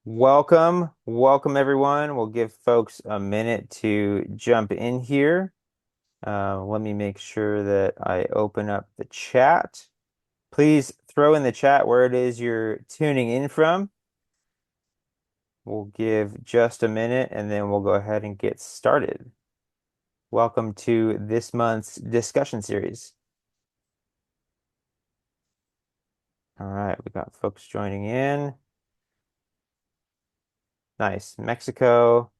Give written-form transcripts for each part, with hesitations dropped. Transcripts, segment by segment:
Welcome everyone. We'll give folks a minute to jump in here. Let me make sure that I open up the chat. Please throw in the chat where it is you're tuning in from. We'll give just a minute and then we'll go ahead and get started. Welcome to this month's discussion series. All right, we got folks joining in. Nice. Mexico,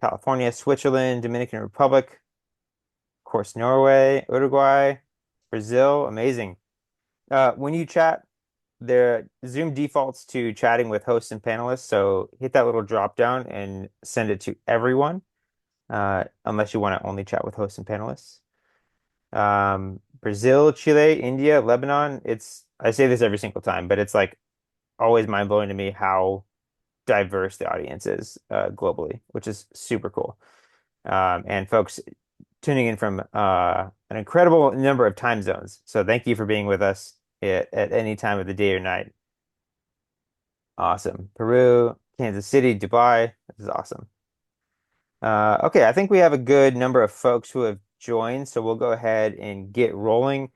California, Switzerland, Dominican Republic, of course, Norway, Uruguay, Brazil. Amazing. When you chat, the Zoom defaults to chatting with hosts and panelists. So hit that little drop down and send it to everyone, unless you want to only chat with hosts and panelists. Brazil, Chile, India, Lebanon. I say this every single time, but it's like always mind blowing to me how diverse the audience is globally, which is super cool. And folks tuning in from an incredible number of time zones. So thank you for being with us at any time of the day or night. Awesome. Peru, Kansas City, Dubai. This is awesome. Okay, I think we have a good number of folks who have joined, so we'll go ahead and get rolling.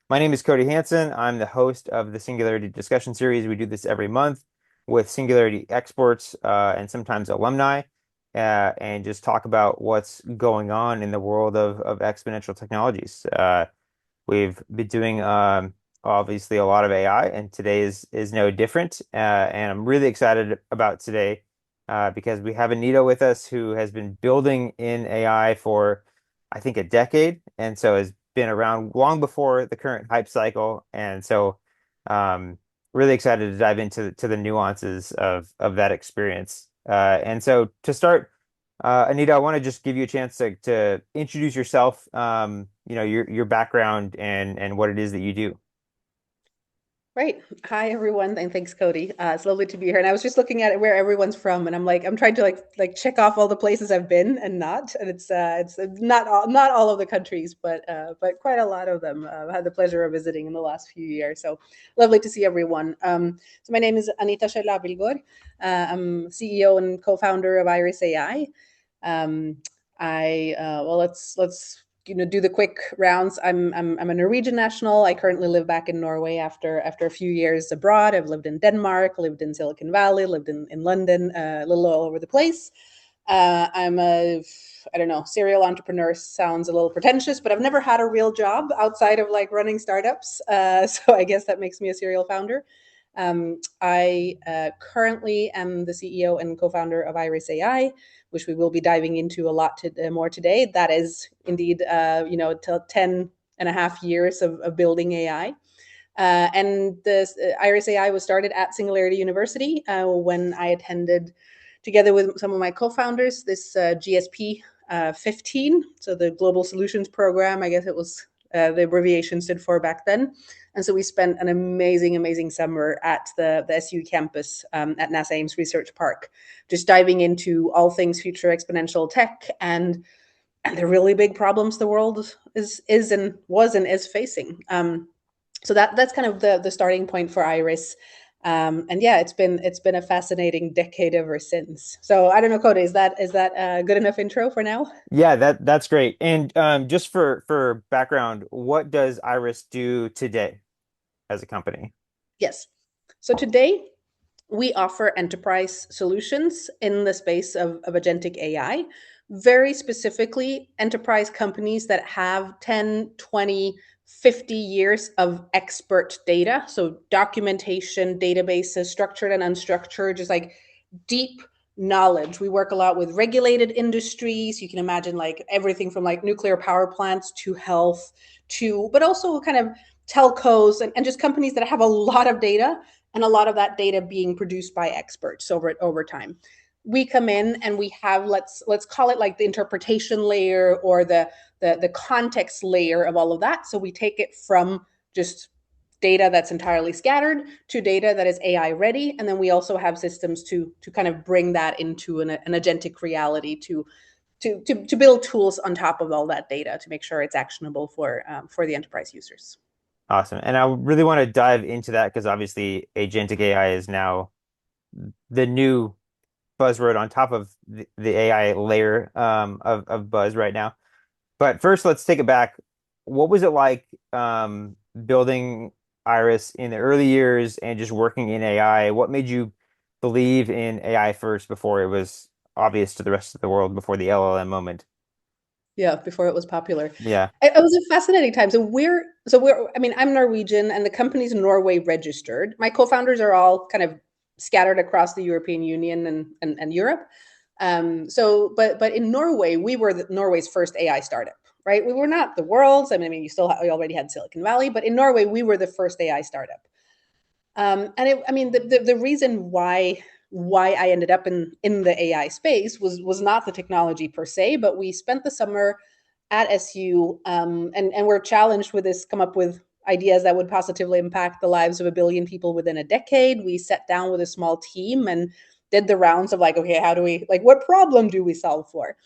My name is Cody Hanson. I'm the host of the Singularity discussion series. We do this every month with Singularity experts and sometimes alumni, and just talk about what's going on in the world of exponential technologies. We've been doing obviously a lot of AI, and today is no different. And I'm really excited about today because we have Anita with us who has been building in AI for, I think, a decade, and so has been around long before the current hype cycle. And so, really excited to dive into the nuances of that experience. And so, to start, Anita, I want to just give you a chance to introduce yourself, your background and what it is that you do. Right. Hi, everyone, and thanks, Cody. It's lovely to be here. And I was just looking at where everyone's from, and I'm trying to check off all the places I've been and not, and it's not all of the countries, but quite a lot of them. I've had the pleasure of visiting in the last few years. So lovely to see everyone. So my name is Anita Schjøll Abildgaard. I'm CEO and co-founder of Iris.ai. Well, let's do the quick rounds. I'm a Norwegian national. I currently live back in Norway after a few years abroad. I've lived in Denmark, lived in Silicon Valley, lived in London, a little all over the place. I'm a I don't know, serial entrepreneur sounds a little pretentious, but I've never had a real job outside of like running startups. So I guess that makes me a serial founder. I currently am the CEO and co-founder of Iris.ai, which we will be diving into a lot more today. That is indeed, 10 and a half years of building AI. And this Iris.ai was started at Singularity University when I attended, together with some of my co-founders, this GSP 15, so the Global Solutions Program. I guess it was the abbreviation stood for back then. And so we spent an amazing summer at the SU campus at NASA Ames Research Park, just diving into all things future exponential tech and the really big problems the world is and was and is facing. So that's kind of the starting point for Iris. And yeah, it's been a fascinating decade ever since. So I don't know, Cody, is that a good enough intro for now? Yeah, that's great. And just for background, what does Iris do today as a company? Yes. So today we offer enterprise solutions in the space of agentic AI, very specifically enterprise companies that have 10, 20, 50 years of expert data. So documentation, databases, structured and unstructured, just like deep knowledge. We work a lot with regulated industries. You can imagine like everything from like nuclear power plants to health to, but also kind of telcos and just companies that have a lot of data and a lot of that data being produced by experts over time. We come in and we have, let's call it like the interpretation layer or the context layer of all of that. So we take it from just data that's entirely scattered to data that is AI ready, and then we also have systems to kind of bring that into an agentic reality to build tools on top of all that data to make sure it's actionable for the enterprise users. Awesome. And I really want to dive into that because obviously agentic AI is now the new buzzword on top of the AI layer of buzz right now. But first, let's take it back. What was it like building Iris in the early years and just working in AI? What made you believe in AI first before it was obvious to the rest of the world before the LLM moment? Yeah, before it was popular. Yeah. It was a fascinating time. I mean, I'm Norwegian and the company's Norway registered. My co-founders are all kind of scattered across the European Union and Europe. But in Norway, we were Norway's first AI startup, right? We were not the world's. I mean, we already had Silicon Valley, but in Norway, we were the first AI startup. I mean, the reason why I ended up in the AI space was not the technology per se, but we spent the summer at SU, and we're challenged with this, come up with ideas that would positively impact the lives of 1 billion people within a decade. We sat down with a small team and did the rounds of like, okay, how do we, like, what problem do we solve for?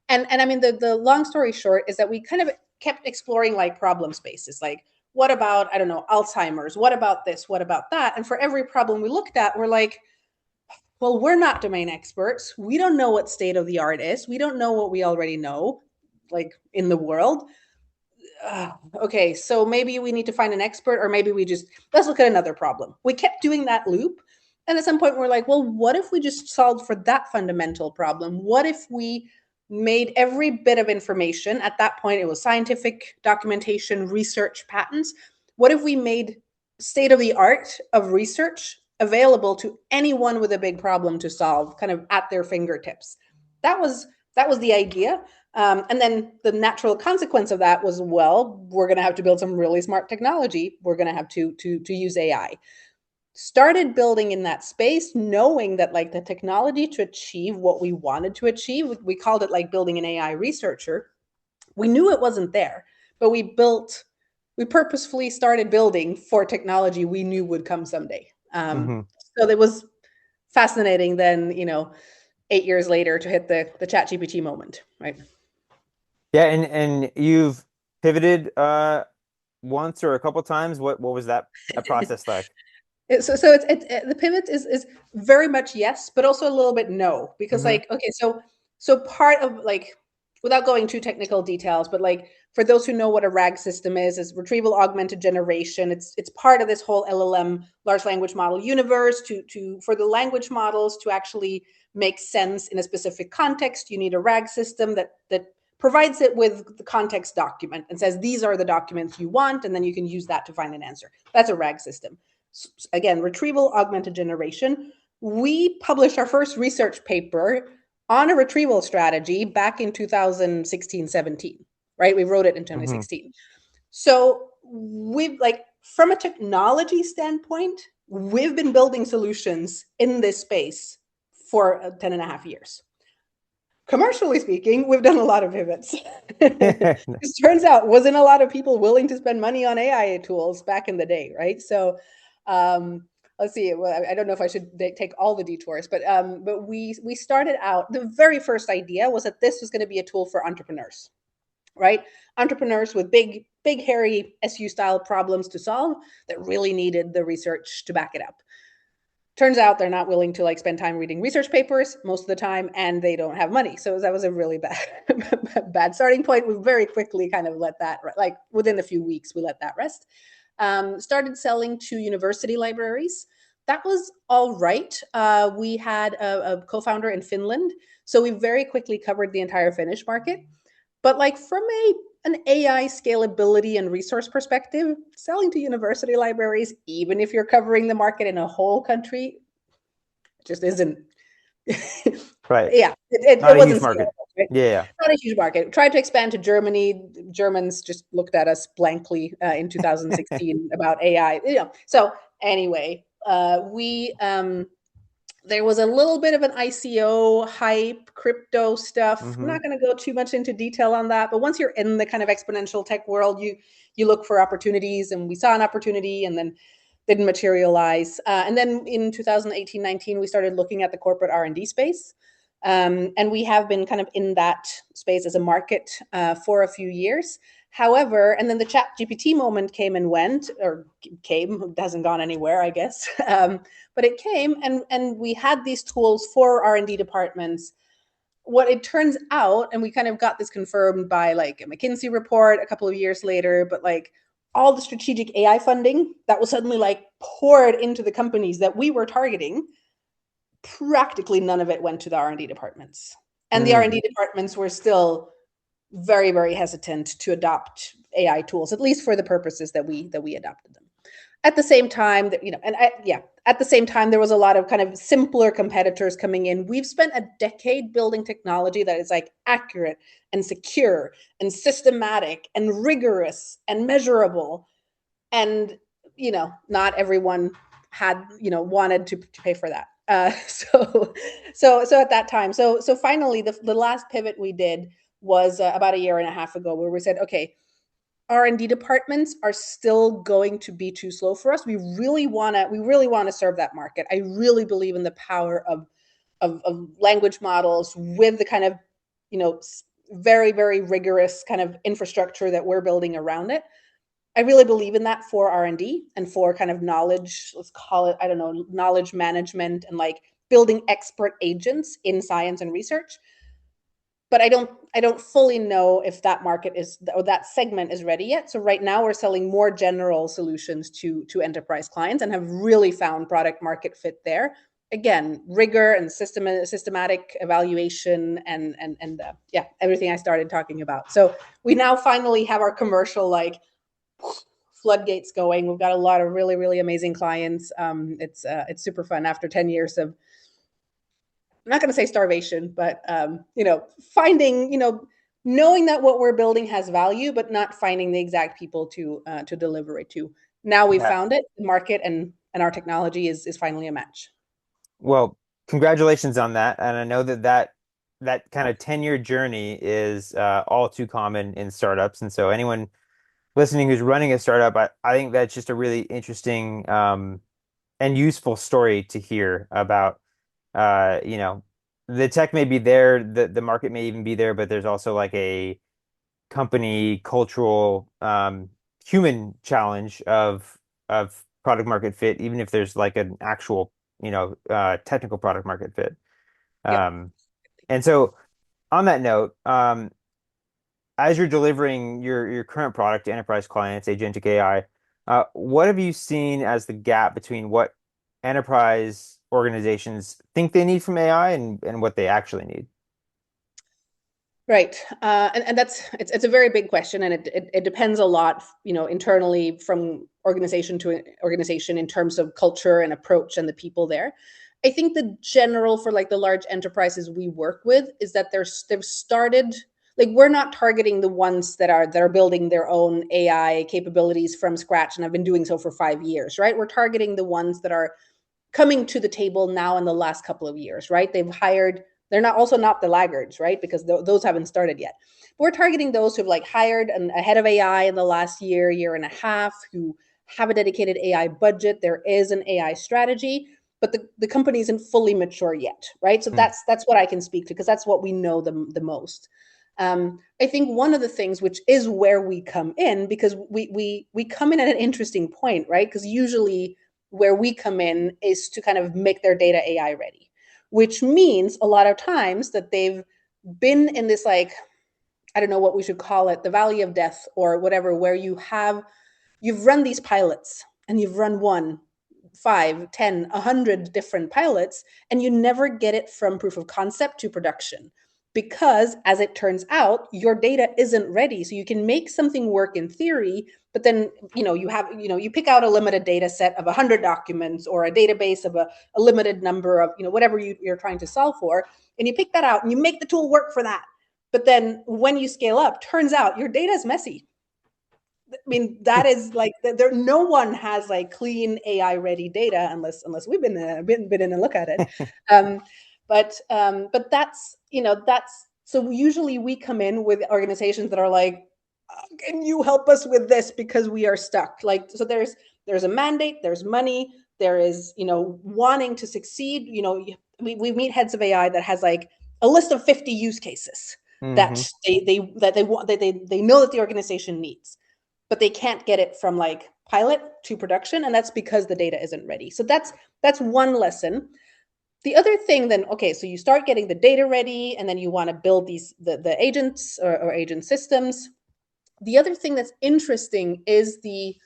And I mean, the long story short is that we kind of kept exploring like problem spaces, like what about, I don't know, Alzheimer's? What about this? What about that? And for every problem we looked at, we're like, well, we're not domain experts. We don't know what state of the art is. We don't know what we already know, like in the world. Okay, so maybe we need to find an expert, or maybe we just, let's look at another problem. We kept doing that loop. And at some point, we're like, well, what if we just solved for that fundamental problem? What if we made every bit of information, at that point, it was scientific documentation, research, patents. What if we made state of the art of research available to anyone with a big problem to solve, kind of at their fingertips? That was the idea. And then the natural consequence of that was, well, we're going to have to build some really smart technology. We're going to have to use AI. Started building in that space, knowing that like the technology to achieve what we wanted to achieve, we called it like building an AI researcher. We knew it wasn't there, but we purposefully started building for technology we knew would come someday. Hmm. So it was fascinating then, 8 years later to hit the chat GPT moment, right? Yeah, and you've pivoted once or a couple times. What was that process like? The pivot is very much yes, but also a little bit no, because Hmm. like, okay, so part of like, without going too technical details, but like for those who know what a RAG system is retrieval augmented generation. It's part of this whole LLM, large language model universe. To for the language models to actually make sense in a specific context, you need a RAG system that provides it with the context document and says these are the documents you want, and then you can use that to find an answer. That's a RAG system. Again, retrieval augmented generation. We published our first research paper on a retrieval strategy back in 2016-17, right? We wrote it in Hmm. 2016. So we've like, from a technology standpoint, we've been building solutions in this space for 10 and a half years. Commercially speaking, we've done a lot of pivots. It turns out wasn't a lot of people willing to spend money on AI tools back in the day, right? So um, let's see. Well, I don't know if I should take all the detours, but we started out. The very first idea was that this was going to be a tool for entrepreneurs, right? Entrepreneurs with big, hairy SU style problems to solve that really needed the research to back it up. Turns out they're not willing to like spend time reading research papers most of the time, and they don't have money. So that was a really bad starting point. We very quickly kind of let that, like within a few weeks, we let that rest. Started selling to university libraries. That was all right. We had a co-founder in Finland, so we very quickly covered the entire Finnish market. But like from an AI scalability and resource perspective, selling to university libraries, even if you're covering the market in a whole country, just isn't. Right. Yeah, Not it a huge wasn't market. scalable, right? Yeah, yeah. Not a huge market. Tried to expand to Germany. Germans just looked at us blankly in 2016 about AI. So anyway, we there was a little bit of an ICO hype, crypto stuff. I'm Hmm. not going to go too much into detail on that, but once you're in the kind of exponential tech world, you look for opportunities, and we saw an opportunity, and then didn't materialize. And then in 2018-19, we started looking at the corporate R&D space, and we have been kind of in that space as a market for a few years. However, and then the chat GPT moment came and went, or came, hasn't gone anywhere, I guess. But it came, and we had these tools for R&D departments. What it turns out, and we kind of got this confirmed by like a McKinsey report a couple of years later, but like all the strategic AI funding that was suddenly like poured into the companies that we were targeting, practically none of it went to the R&D departments. And the Mm. R&D departments were still very, very hesitant to adopt AI tools, at least for the purposes that we adopted them. At the same time, at the same time, there was a lot of kind of simpler competitors coming in. We've spent a decade building technology that is like accurate and secure and systematic and rigorous and measurable. And, not everyone had, wanted to pay for that. So at that time, so finally, the last pivot we did was about a year and a half ago, where we said, okay, R&D departments are still going to be too slow for us. We really want to serve that market. I really believe in the power of language models with the kind of, very, very rigorous kind of infrastructure that we're building around it. I really believe in that for R&D and for kind of knowledge, let's call it, I don't know, knowledge management and like building expert agents in science and research. But I don't fully know if that market is, or that segment is ready yet. So right now we're selling more general solutions to enterprise clients and have really found product market fit there. Again, rigor and systematic evaluation and everything I started talking about. So we now finally have our commercial like floodgates going. We've got a lot of really, really amazing clients. It's super fun after 10 years of, I'm not going to say starvation, but finding, knowing that what we're building has value, but not finding the exact people to deliver it to. Now we've Yeah. found it, the market, and our technology is finally a match. Well, congratulations on that. And I know that kind of 10-year journey is all too common in startups. And so anyone listening who's running a startup, I think that's just a really interesting and useful story to hear about. You know, the tech may be there, the market may even be there, but there's also like a company cultural human challenge of product market fit, even if there's like an actual, technical product market fit. Yep. Um, and so on that note, as you're delivering your current product to enterprise clients, agentic AI, what have you seen as the gap between what enterprise organizations think they need from AI and what they actually need? Right. And it's a very big question, and it depends a lot, internally from organization to organization in terms of culture and approach and the people there. I think the general for like the large enterprises we work with is that they've started, like, we're not targeting the ones that are building their own AI capabilities from scratch and have been doing so for 5 years, right? We're targeting the ones that are coming to the table now in the last couple of years, right? They've hired, they're not also not the laggards, right? Because those haven't started yet. But we're targeting those who've like hired a head of AI in the last year and a half, who have a dedicated AI budget. There is an AI strategy, but the company isn't fully mature yet, right? So Hmm. that's what I can speak to, because that's what we know the most. I think one of the things, which is where we come in, because we come in at an interesting point, right? Because usually where we come in is to kind of make their data AI ready, which means a lot of times that they've been in this, like, I don't know what we should call it, the valley of death or whatever, where you've run these pilots and you've run one, 5, 10, 100 different pilots, and you never get it from proof of concept to production. Because as it turns out, your data isn't ready. So you can make something work in theory, but then you pick out a limited data set of 100 documents or a database of a limited number of whatever you're trying to solve for, and you pick that out and you make the tool work for that. But then when you scale up, turns out your data is messy. I mean, that is like, there. No one has like clean AI ready data unless we've been in and look at it. Um, but that's so usually we come in with organizations that are like, can you help us with this because we are stuck? Like, so there's a mandate, there's money, there is wanting to succeed. We meet heads of AI that has like a list of 50 use cases. that Hmm. they want, that they know that the organization needs, but they can't get it from like pilot to production, and that's because the data isn't ready. So that's one lesson. The other thing then, okay, so you start getting the data ready, and then you want to build the agents or agent systems. The other thing that's interesting is the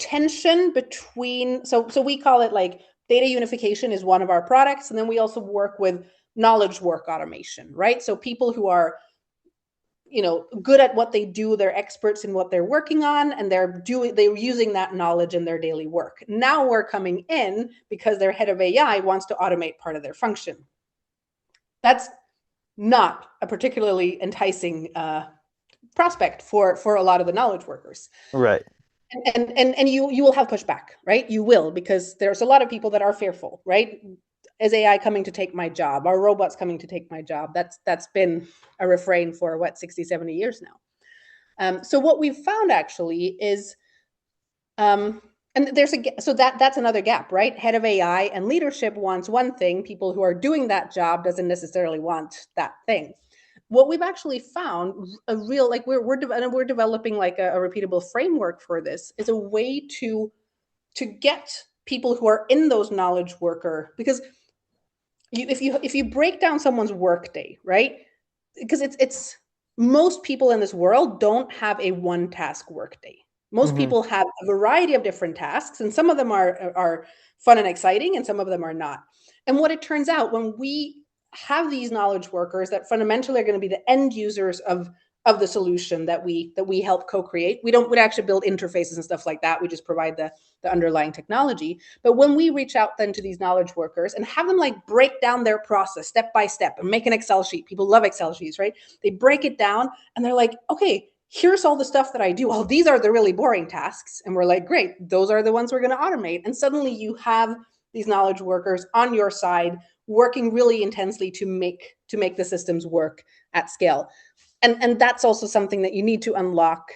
tension between, so we call it like data unification is one of our products, and then we also work with knowledge work automation, right? So people who are good at what they do, they're experts in what they're working on, and they're using that knowledge in their daily work. Now we're coming in because their head of AI wants to automate part of their function. That's not a particularly enticing prospect for a lot of the knowledge workers. Right. And you will have pushback, right? You will, because there's a lot of people that are fearful, right? Is AI coming to take my job? Are robots coming to take my job? That's been a refrain for what, 60, 70 years now. So what we've found actually is, and that's another gap, right? Head of AI and leadership wants one thing. People who are doing that job doesn't necessarily want that thing. What we've actually found, a real, like we're developing like a repeatable framework for this, is a way to get people who are in those knowledge worker, because if you break down someone's workday, right? Because it's most people in this world don't have a one task workday. Most Hmm. people have a variety of different tasks, and some of them are fun and exciting, and some of them are not. And what it turns out, when we have these knowledge workers that fundamentally are going to be the end users of the solution that we help co-create. We actually build interfaces and stuff like that. We just provide the underlying technology. But when we reach out then to these knowledge workers and have them like break down their process step by step and make an Excel sheet. People love Excel sheets, right? They break it down and they're like, okay, here's all the stuff that I do. Oh, these are the really boring tasks. And we're like, great, those are the ones we're going to automate. And suddenly you have these knowledge workers on your side working really intensely to make the systems work at scale. And that's also something that you need to unlock,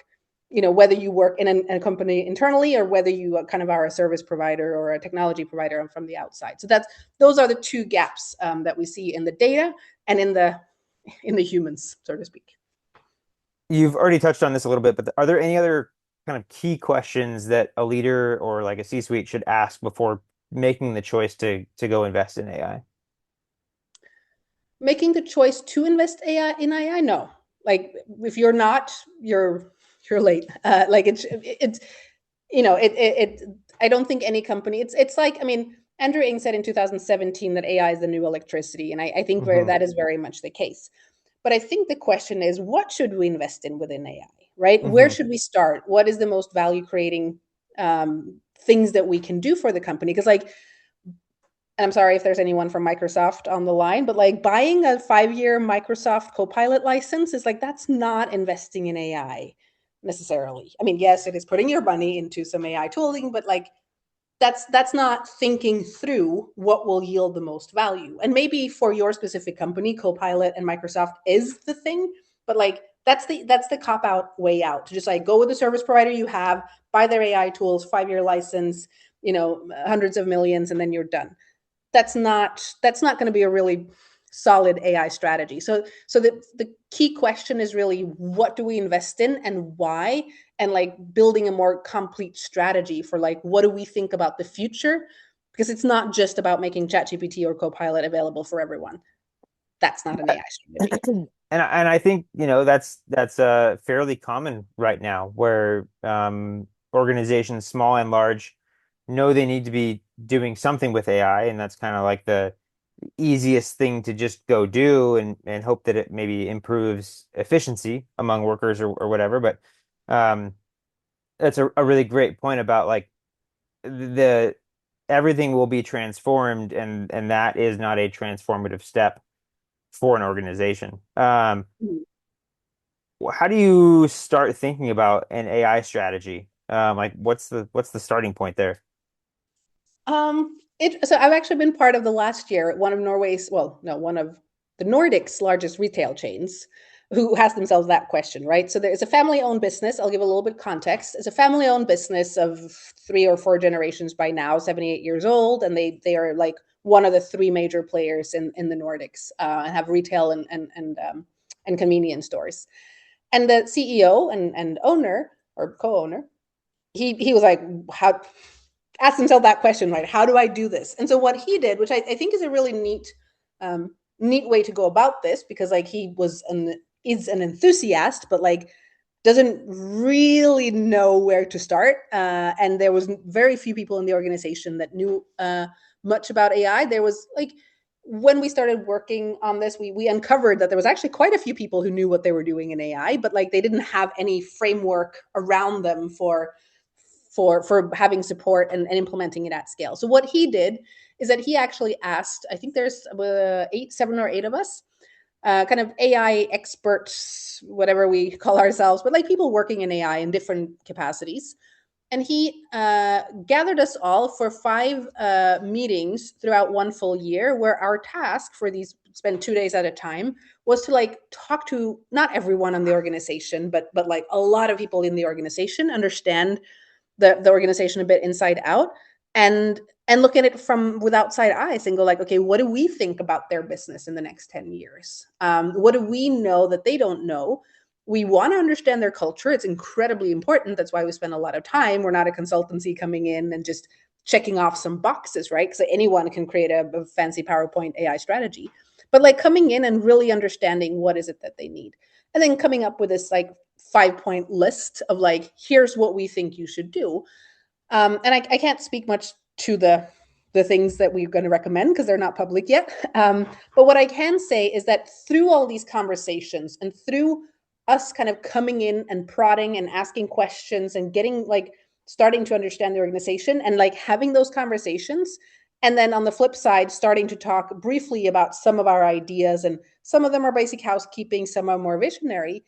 whether you work in a company internally or whether you kind of are a service provider or a technology provider from the outside. So those are the two gaps that we see in the data and in the humans, so to speak. You've already touched on this a little bit, but are there any other kind of key questions that a leader or like a C-suite should ask before making the choice to go invest in AI? Making the choice to invest AI in AI, no. Like if you're not, you're late. Like it's it I don't think any company, it's like, I mean, Andrew Ng said in 2017 that AI is the new electricity, and I think Hmm. that is very much the case. But I think the question is, what should we invest in within AI, right? Where Hmm. should we start? What is the most value creating things that we can do for the company? Because like, and I'm sorry if there's anyone from Microsoft on the line, but like buying a 5-year Microsoft Copilot license is like, that's not investing in AI necessarily. I mean, yes, it is putting your money into some AI tooling, but like that's not thinking through what will yield the most value. And maybe for your specific company, Copilot and Microsoft is the thing, but like that's the cop out way out, to just like go with the service provider you have, buy their AI tools, 5-year license, hundreds of millions, and then you're done. That's not going to be a really solid AI strategy. So the key question is really, what do we invest in and why? And like building a more complete strategy for like, what do we think about the future? Because it's not just about making ChatGPT or Copilot available for everyone. That's not an AI strategy. And I think, that's fairly common right now where organizations, small and large, know they need to be doing something with AI, and that's kind of like the easiest thing to just go do and hope that it maybe improves efficiency among workers or whatever. But um, that's a really great point about like the everything will be transformed, and that is not a transformative step for an organization. How do you start thinking about an AI strategy? Like what's the starting point there? So I've actually been part of the last year at one of Norway's, well, no, one of the Nordics' largest retail chains. who ask themselves that question, right? So there's a family-owned business. I'll give a little bit of context. It's a family-owned business of 3 or 4 generations by now, 78 years old, and they are like one of the three major players in the Nordics, and have retail and convenience stores. And the CEO and owner or co-owner, he was like, how, asked himself that question, right? How do I do this? And so what he did, which I think is a really neat way to go about this, because like he is an enthusiast, but like doesn't really know where to start. And there was very few people in the organization that knew much about AI. There was like, when we started working on this, we uncovered that there was actually quite a few people who knew what they were doing in AI, but like they didn't have any framework around them for having support and implementing it at scale. So what he did is that he actually asked, I think there's 7 or 8 of us, kind of AI experts, whatever we call ourselves, but like people working in AI in different capacities. And he gathered us all for 5 meetings throughout one full year, where our task for these, spend 2 days at a time, was to like talk to not everyone in the organization, but like a lot of people in the organization, understand the organization a bit inside out, and look at it from with outside eyes and go like, okay, what do we think about their business in the next 10 years? What do we know that they don't know? We want to understand their culture. It's incredibly important. That's why we spend a lot of time. We're not a consultancy coming in and just checking off some boxes, right? Because anyone can create a fancy PowerPoint AI strategy. But like coming in and really understanding what is it that they need. And then coming up with this like 5-point list of like, here's what we think you should do. And I can't speak much to the things that we're going to recommend because they're not public yet. But what I can say is that through all these conversations and through us kind of coming in and prodding and asking questions and getting like starting to understand the organization and like having those conversations, and then on the flip side starting to talk briefly about some of our ideas, and some of them are basic housekeeping, some are more visionary.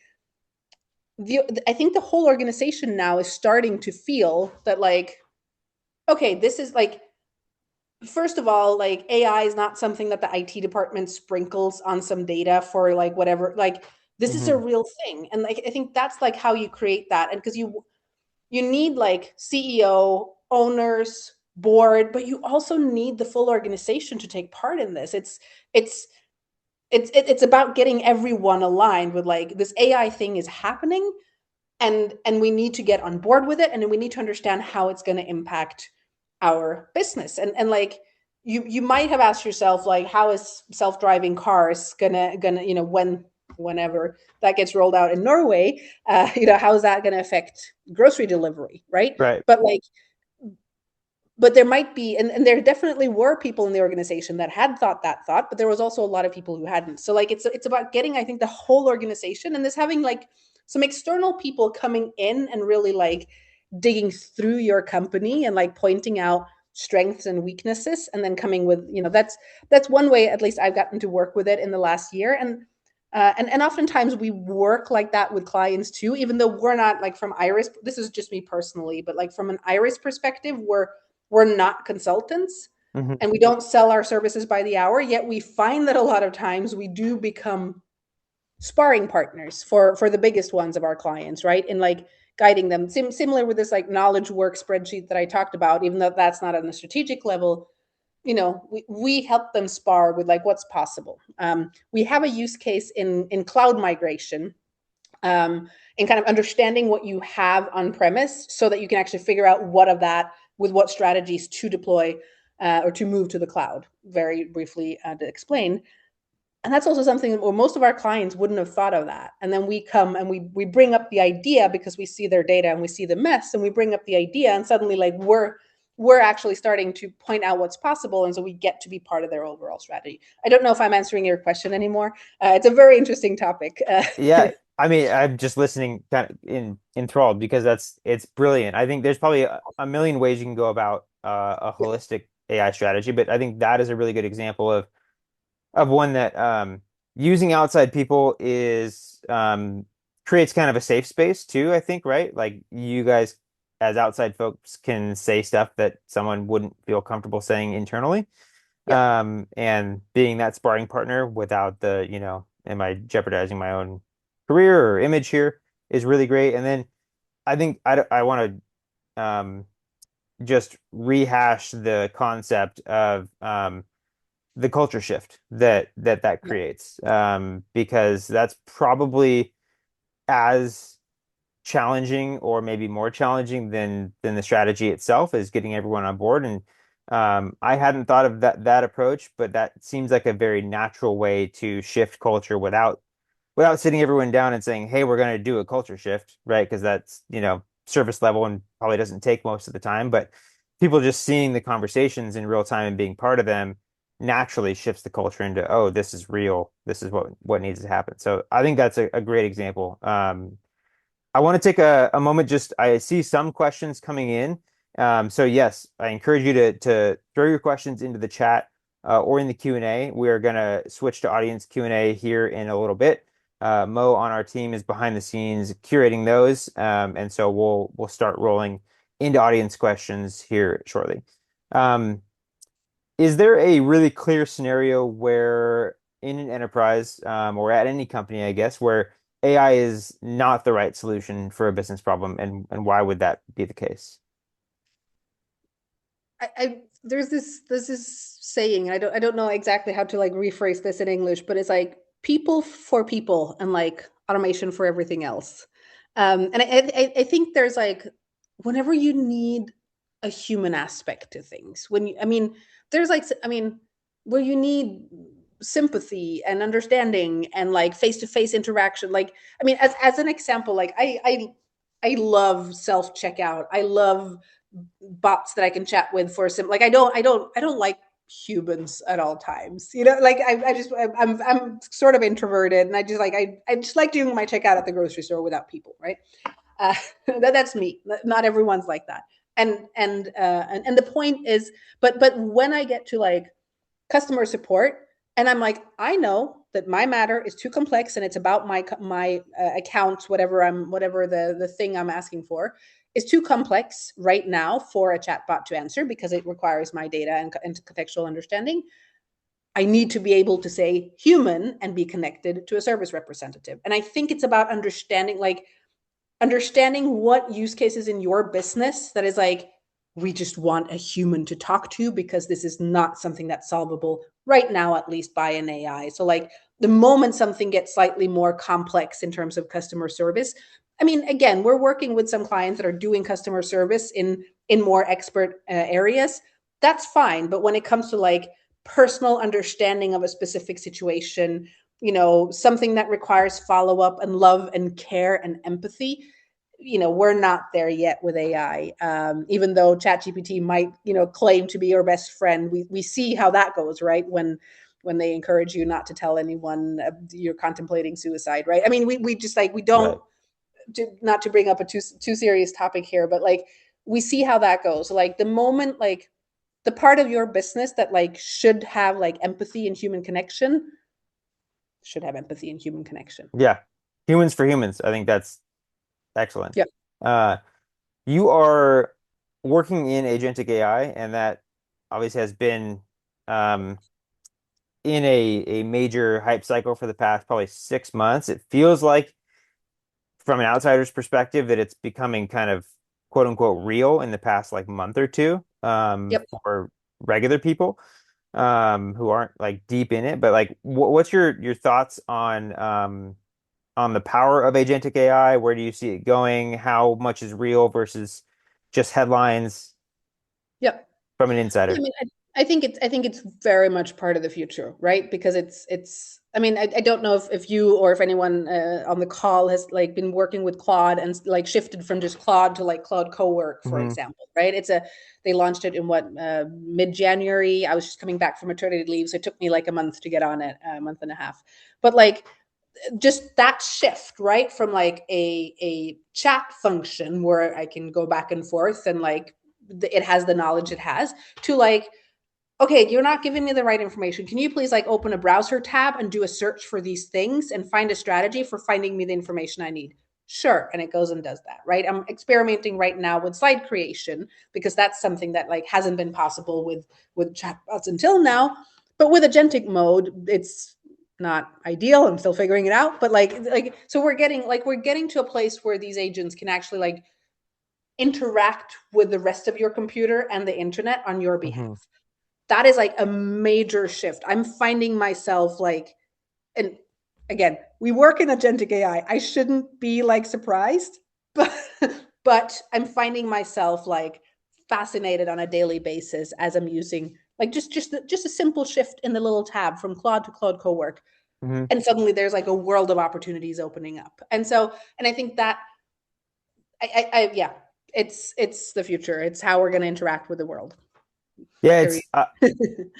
I think the whole organization now is starting to feel that like, okay, this is like, first of all, like AI is not something that the IT department sprinkles on some data for like whatever, like this is a Hmm. real thing. And like I think that's like how you create that. And because you need like CEO, owners, board, but you also need the full organization to take part in this. It's it's about getting everyone aligned with like, this AI thing is happening, and we need to get on board with it, and then we need to understand how it's going to impact our business. And like you might have asked yourself like, how is self-driving cars gonna whenever that gets rolled out in Norway, how is that going to affect grocery delivery, right? Right. But like, but there might be, and there definitely were people in the organization that had thought that thought, but there was also a lot of people who hadn't. So like it's about getting, I think, the whole organization, and this having like some external people coming in and really like digging through your company and like pointing out strengths and weaknesses, and then coming with, that's one way at least I've gotten to work with it in the last year. And oftentimes we work like that with clients too, even though we're not like, from Iris, this is just me personally, but like from an Iris perspective, we're not consultants, Hmm. and we don't sell our services by the hour, yet we find that a lot of times we do become sparring partners for the biggest ones of our clients, right? And like guiding them. Similar with this like knowledge work spreadsheet that I talked about, even though that's not on the strategic level, we help them spar with like what's possible. We have a use case in cloud migration, and kind of understanding what you have on premise so that you can actually figure out what of that with what strategies to deploy, or to move to the cloud, very briefly to explain. And that's also something where most of our clients wouldn't have thought of that. And then we come and we bring up the idea because we see their data and we see the mess, and we bring up the idea, and suddenly like we're actually starting to point out what's possible, and so we get to be part of their overall strategy. I don't know if I'm answering your question anymore. It's a very interesting topic. Yeah. I mean, I'm just listening kind of enthralled because it's brilliant. I think there's probably a million ways you can go about a holistic AI strategy, but I think that is a really good example of one that using outside people is creates kind of a safe space too, I think, right? Like you guys as outside folks can say stuff that someone wouldn't feel comfortable saying internally. Yeah. And being that sparring partner without am I jeopardizing my own career or image here is really great. And then I think I want to just rehash the concept of the culture shift that Yeah. creates, because that's probably as challenging or maybe more challenging than the strategy itself is getting everyone on board. And I hadn't thought of that approach, but that seems like a very natural way to shift culture without sitting everyone down and saying, "Hey, we're going to do a culture shift," right? Because that's, surface level and probably doesn't take most of the time, but people just seeing the conversations in real time and being part of them naturally shifts the culture into, oh, this is real. This is what needs to happen. So I think that's a great example. I want to take a moment. Just I see some questions coming in. So yes, I encourage you to throw your questions into the chat or in the Q&A. We are going to switch to audience Q&A here in a little bit. Mo on our team is behind the scenes curating those, and so we'll start rolling into audience questions here shortly. Is there a really clear scenario where in an enterprise, or at any company, I guess, where AI is not the right solution for a business problem, and why would that be the case? There's this saying, I don't know exactly how to like rephrase this in English, but it's like people for people and like automation for everything else. And I think there's like whenever you need a human aspect to things, there's like where you need sympathy and understanding and like face-to-face interaction. Like, as an example, like I love self checkout. I love bots that I can chat with for some, like I don't like humans at all times. Like I'm sort of introverted, and I just like doing my checkout at the grocery store without people, right? Uh, that's me. Not everyone's like that. And the point is, but when I get to like customer support, and I'm like, I know that my matter is too complex, and it's about my accounts, whatever the thing I'm asking for is too complex right now for a chatbot to answer because it requires my data and contextual understanding. I need to be able to say human and be connected to a service representative. And I think it's about understanding what use cases in your business that is like, we just want a human to talk to because this is not something that's solvable right now, at least by an AI. So like the moment something gets slightly more complex in terms of customer service, again, we're working with some clients that are doing customer service in more expert areas. That's fine. But when it comes to like personal understanding of a specific situation, something that requires follow up and love and care and empathy, we're not there yet with AI. Even though ChatGPT might, claim to be your best friend, we see how that goes, right? When they encourage you not to tell anyone you're contemplating suicide, right? We just like we don't Right. not to bring up a too serious topic here, but like we see how that goes. Like the moment, like the part of your business that like should have like empathy and human connection should have empathy and human connection. Yeah. Humans for humans. I think that's excellent. Yeah. Uh, you are working in agentic AI, and that obviously has been um, in a major hype cycle for the past probably 6 months. It feels like, from an outsider's perspective, that it's becoming kind of quote unquote real in the past like month or two, Yep. for regular people who aren't like deep in it. But like, what's your thoughts on the power of agentic AI? Where do you see it going? How much is real versus just headlines Yep. from an Yeah, insider? I think it's very much part of the future, right? Because it's. I don't know if you or if anyone on the call has like been working with Claude and like shifted from just Claude to like Claude Cowork, for Hmm. example, right? They launched it in what mid-January. I was just coming back from maternity leave, so it took me like a month to get on it, a month and a half. But like just that shift, right, from like a chat function where I can go back and forth and like it has the knowledge it has, to like, okay, you're not giving me the right information. Can you please like open a browser tab and do a search for these things and find a strategy for finding me the information I need? Sure. And it goes and does that, right? I'm experimenting right now with slide creation because that's something that like hasn't been possible with chatbots until now. But with agentic mode, it's not ideal. I'm still figuring it out, but so we're getting to a place where these agents can actually like interact with the rest of your computer and the internet on your Hmm. behalf. That is like a major shift. I'm finding myself like, and again, we work in agentic AI. I shouldn't be like surprised, but but I'm finding myself like fascinated on a daily basis as I'm using like just a simple shift in the little tab from Claude to Claude Cowork, Hmm. and suddenly there's like a world of opportunities opening up. And I think that yeah, it's the future. It's how we're going to interact with the world. Yeah, Very.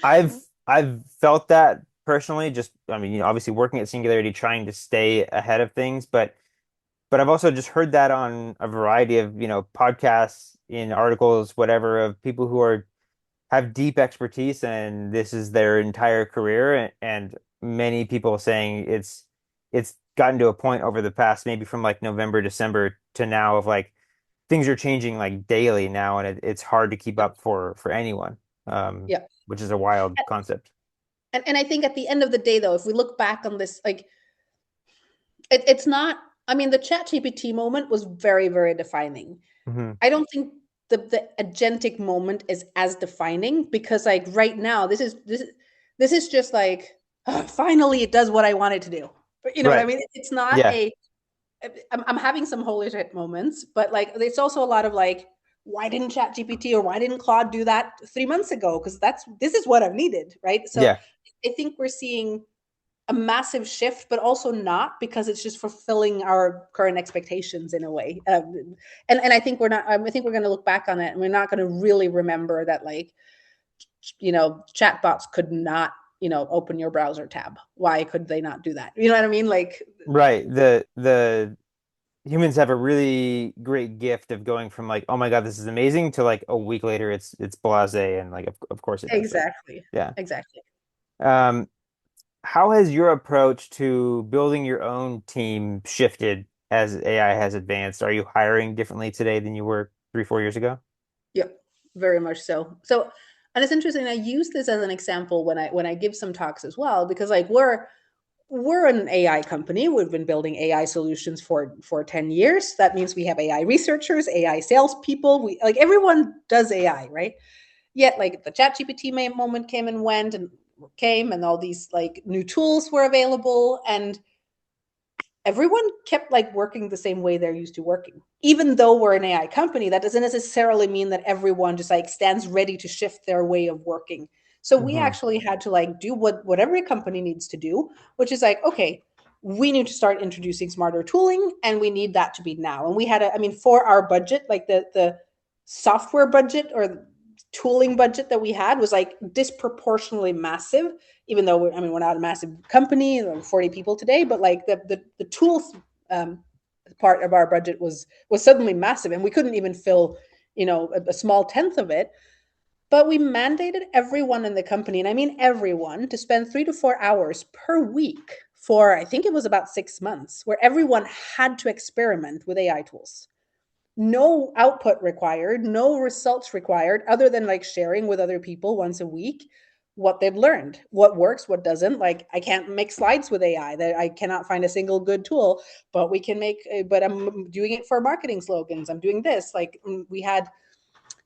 I've I've felt that personally. Just I mean, obviously working at Singularity, trying to stay ahead of things, but I've also just heard that on a variety of, podcasts, in articles, whatever, of people who have deep expertise and this is their entire career, and many people saying it's gotten to a point over the past, maybe from like November, December to now, of like things are changing like daily now, and it's hard to keep up for anyone, Yeah. which is a wild concept. And I think at the end of the day, though, if we look back on this, like it's not. I mean, the Chat GPT moment was very, very defining. Hmm. I don't think the agentic moment is as defining because, like, right now, this is just like oh, finally it does what I wanted to do. But you know what I Right. mean? It's not Yeah. a. I'm having some holy shit moments, but like, it's also a lot of like, why didn't Chat GPT or why didn't Claude do that 3 months ago? Because this is what I've needed, right? So Yeah. I think we're seeing a massive shift, but also not because it's just fulfilling our current expectations in a way. And I think we're not. I think we're going to look back on it, and we're not going to really remember that, like, chatbots could not, open your browser tab. Why could they not do that? You know what I mean? Like, Right. The humans have a really great gift of going from like, oh my God, this is amazing, to like a week later it's blasé, and like of course it does. Like, exactly, yeah. exactly. Um, how has your approach to building your own team shifted as AI has advanced? Are you hiring differently today than you were 3, 4 years ago? Yeah, very much so. And it's interesting. I use this as an example when I give some talks as well, because like we're an AI company. We've been building AI solutions for 10 years. That means we have AI researchers, AI salespeople. We like everyone does AI, right? Yet like the Chat GPT moment came and went and came, and all these like new tools were available, and everyone kept like working the same way they're used to working. Even though we're an AI company, that doesn't necessarily mean that everyone just like stands ready to shift their way of working. So we Hmm. actually had to like do what every company needs to do, which is like, okay, we need to start introducing smarter tooling, and we need that to be now. And we had I mean, for our budget, like the software budget or tooling budget that we had was like disproportionately massive, even though we're not a massive company, 40 people today, but like the tools um, part of our budget was suddenly massive, and we couldn't even fill a small tenth of it. But we mandated everyone in the company, and I mean everyone, to spend 3 to 4 hours per week for, I think it was about 6 months, where everyone had to experiment with AI tools. No output required, no results required, other than like sharing with other people once a week what they've learned, what works, what doesn't. Like, I can't make slides with AI, that I cannot find a single good tool, but we can make, but I'm doing it for marketing slogans. I'm doing this. Like, we had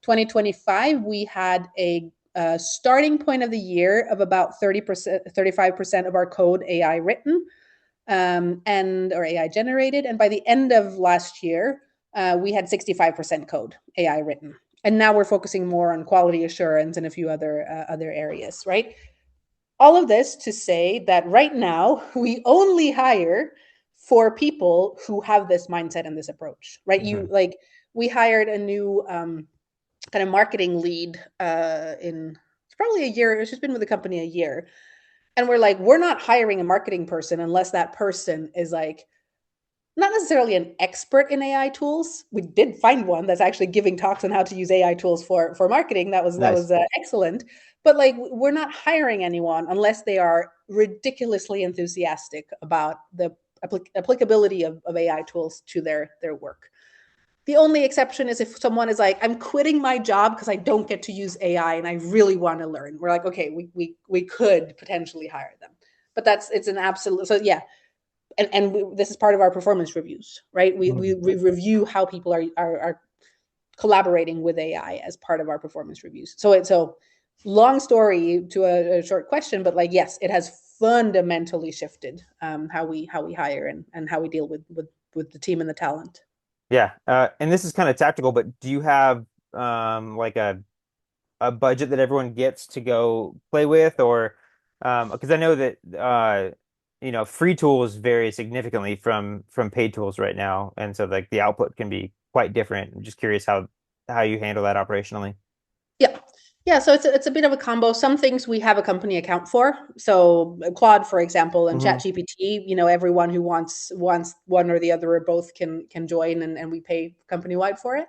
2025, we had a starting point of the year of about 30%, 35% of our code AI written, and or AI generated. And by the end of last year, we had 65% code AI written. And now we're focusing more on quality assurance and a few other areas, right? All of this to say that right now we only hire for people who have this mindset and this approach, right? Hmm. We hired a new kind of marketing lead in it's probably a year. She's been with the company a year, and we're like, we're not hiring a marketing person unless that person is like not necessarily an expert in AI tools. We did find one that's actually giving talks on how to use AI tools for marketing. That was Nice. excellent. But like, we're not hiring anyone unless they are ridiculously enthusiastic about the applicability of AI tools to their work. The only exception is if someone is like, I'm quitting my job because I don't get to use AI and I really want to learn. We're like, okay, we could potentially hire them. but it's an absolute. So yeah, this is part of our performance reviews, right? We Mhm. review how people are collaborating with AI as part of our performance reviews. So long story to a short question, but like yes, it has fundamentally shifted how we hire and how we deal with the team and the talent. Yeah. And this is kind of tactical, but do you have like a budget that everyone gets to go play with, or because I know that free tools vary significantly from paid tools right now, and so like the output can be quite different. I'm just curious how you handle that operationally. Yeah. Yeah, so it's a bit of a combo. Some things we have a company account for. So Claude, for example, and Hmm. ChatGPT, everyone who wants one or the other or both can join, and we pay company wide for it.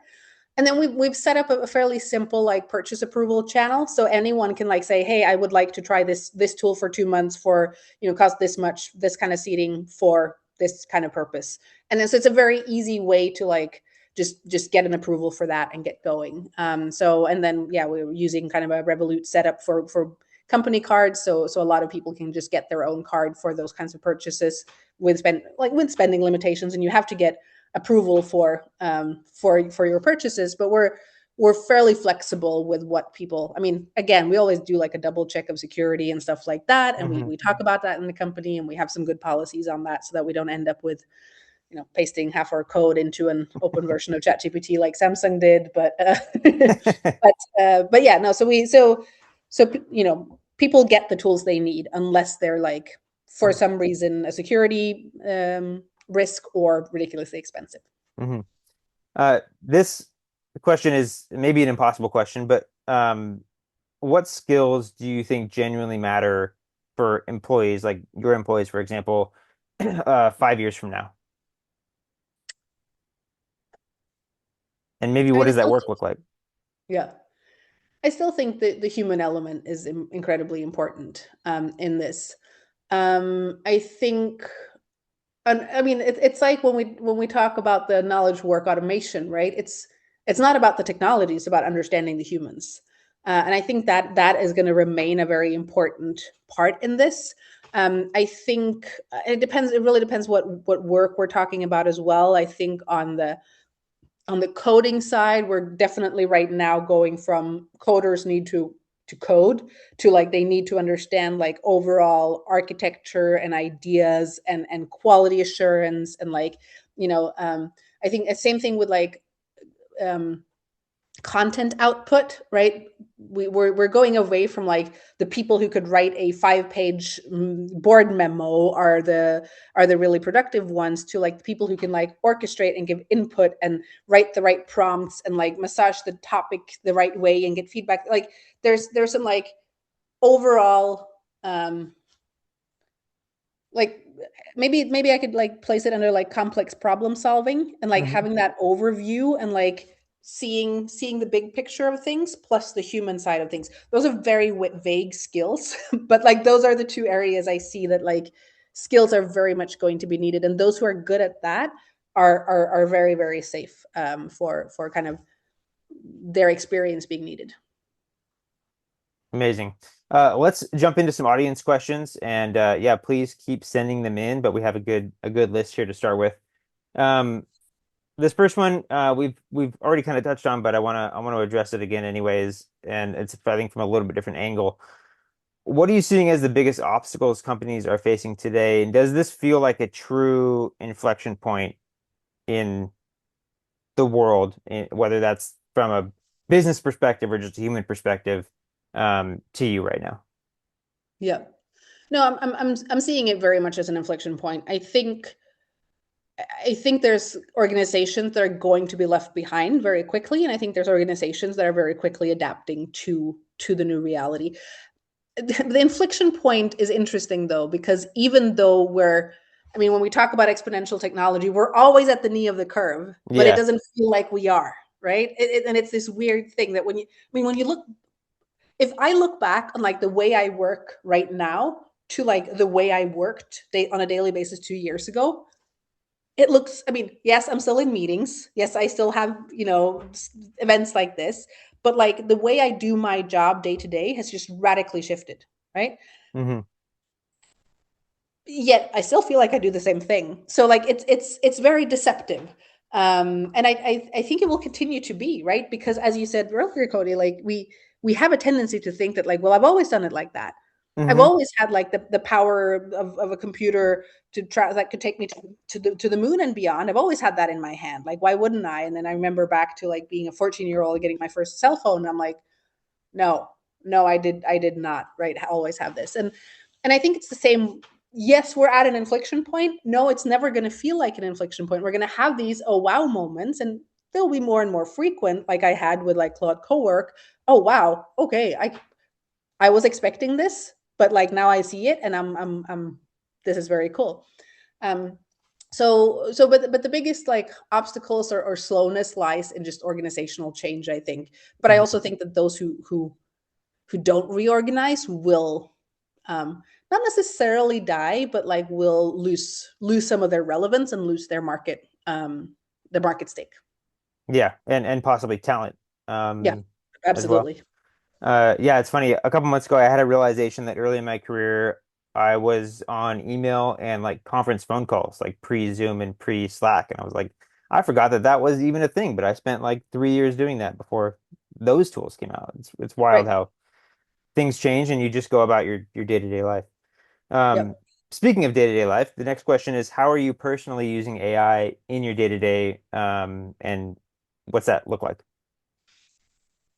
And then we've set up a fairly simple like purchase approval channel, so anyone can like say, hey, I would like to try this tool for 2 months for cost this much, this kind of seating for this kind of purpose. And then so it's a very easy way to like just get an approval for that and get going. So and then yeah, we're using kind of a Revolut setup for company cards, so a lot of people can just get their own card for those kinds of purchases with spending limitations, and you have to get approval for your purchases, but we're fairly flexible with what people. I mean, again, we always do like a double check of security and stuff like that, and we Hmm. we talk about that in the company, and we have some good policies on that so that we don't end up with pasting half our code into an open version of ChatGPT like Samsung did. But but yeah, no. So people get the tools they need unless they're like for some reason a security risk or ridiculously expensive. Hmm. This question is maybe an impossible question, but what skills do you think genuinely matter for employees, like your employees, for example, 5 years from now? And maybe what I does that still work think, look like? yeah, I still think that the human element is incredibly important in this. I think, and I mean, it's like when we talk about the knowledge work automation, right? It's not about the technology; it's about understanding the humans, and I think that is going to remain a very important part in this. I think it depends. It really depends what work we're talking about as well. I think on the coding side, we're definitely right now going from coders need to code to like they need to understand like overall architecture and ideas and quality assurance and like I think the same thing with like um content output, right? We're going away from like the people who could write a 5-page board memo are the really productive ones to like the people who can like orchestrate and give input and write the right prompts and like massage the topic the right way and get feedback. Like there's some like overall like maybe I could like place it under like complex problem solving and like Hmm. having that overview and like seeing the big picture of things plus the human side of things. Those are very vague skills, but like those are the two areas I see that like skills are very much going to be needed, and those who are good at that are very very safe for kind of their experience being needed. Amazing. Let's jump into some audience questions, and yeah, please keep sending them in. But we have a good list here to start with. Um, this first one we've already kind of touched on, but I want to address it again anyways, and it's I think from a little bit different angle. What are you seeing as the biggest obstacles companies are facing today? And does this feel like a true inflection point in the world, whether that's from a business perspective or just a human perspective, to you right now? Yeah. No, I'm seeing it very much as an inflection point. I think there's organizations that are going to be left behind very quickly, and I think there's organizations that are very quickly adapting to the new reality. The inflection point is interesting though, because even though I mean, when we talk about exponential technology, we're always at the knee of the curve, but it Yeah. doesn't feel like we are, right? And it's this weird thing that when you look, if I look back on like the way I work right now to like the way I worked on a daily basis 2 years ago, it looks, I mean, yes, I'm still in meetings. Yes, I still have, events like this, but like the way I do my job day to day has just radically shifted, right? Hmm. yet I still feel like I do the same thing. So like it's very deceptive. And I think it will continue to be, right? Because as you said earlier, Cody, like we have a tendency to think that like, well, I've always done it like that. I've Hmm. always had like the power of a computer to try that could take me to the moon and beyond. I've always had that in my hand. Like, why wouldn't I? And then I remember back to like being a 14-year-old getting my first cell phone. And I'm like, no, no, I did not, right? Always have this. And I think it's the same. Yes, we're at an inflection point. No, it's never going to feel like an inflection point. We're going to have these oh wow moments, and they'll be more and more frequent, like I had with like Claude Cowork. Oh wow, okay, I was expecting this, but like now I see it, and I'm this is very cool. Um, but the biggest like obstacles or slowness lies in just organizational change, I think. But I Hmm. also think that those who don't reorganize will not necessarily die, but like will lose some of their relevance and lose their market stake. Yeah, and possibly talent Yeah, as well. absolutely. Yeah, it's funny. A couple months ago, I had a realization that early in my career, I was on email and like conference phone calls, like pre-Zoom and pre-Slack, and I was like, I forgot that that was even a thing. But I spent like 3 years doing that before those tools came out. It's wild Right. how things change and you just go about your day-to-day life. Um, Yep. Speaking of day-to-day life, the next question is, how are you personally using AI in your day-to-day, and what's that look like?